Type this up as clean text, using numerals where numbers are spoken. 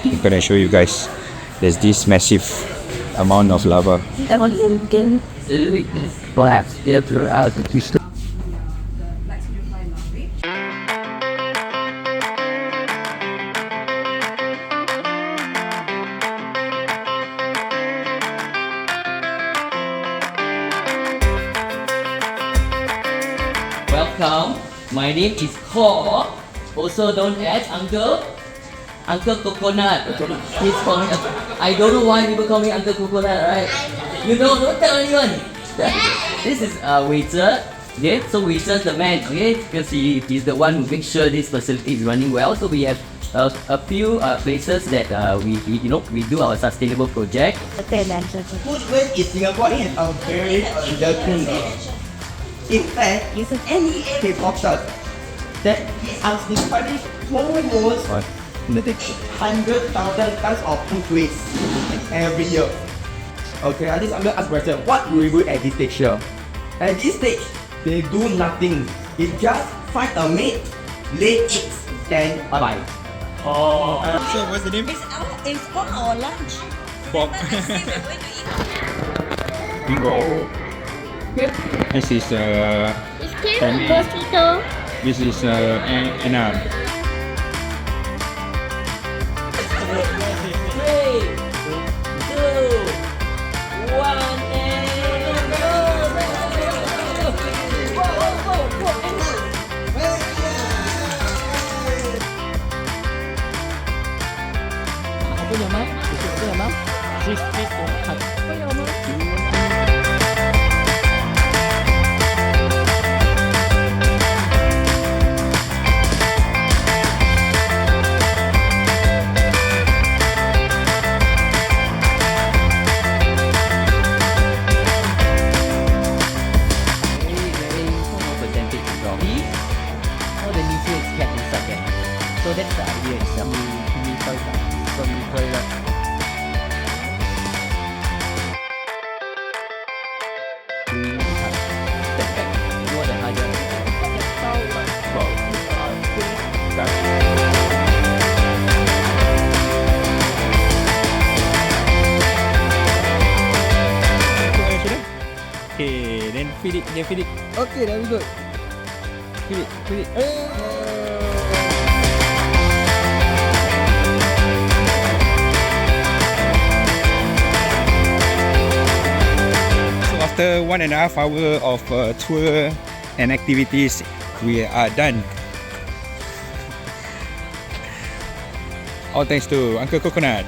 I'm gonna show you guys. There's this massive amount of lava. Welcome. My name is Ko, also known as Uncle Coconut. He's calling. I don't know why people call me Uncle Coconut, right? You don't tell anyone. This is waiter. Okay, so waiter's the man. Okay, because he's the one who makes sure this facility is running well. So we have a few places that we do our sustainable project. Food waste in Singapore is a very dirty. In fact, it's any K-pop shot that is unspeakably almost 100,000 tons of food waste every year. Okay, at least I'm gonna ask question, what will we do at this stage here? At this stage, they do nothing. They just find a mate, lay eggs, then bye. So what's the name? It's for our lunch. Bob. Next day we're going to eat. Bingo. This is It's still mosquito. this is Anna. 3, 2, 1, and go! Open your mouth. Open your mouth. Please, open your mouth. All the nutrients kept inside there. So that's the idea itself. Okay, then feed it. Okay, that was good. Feed it. So after 1.5 hours of tour and activities, we are done. All thanks to Uncle Coconut.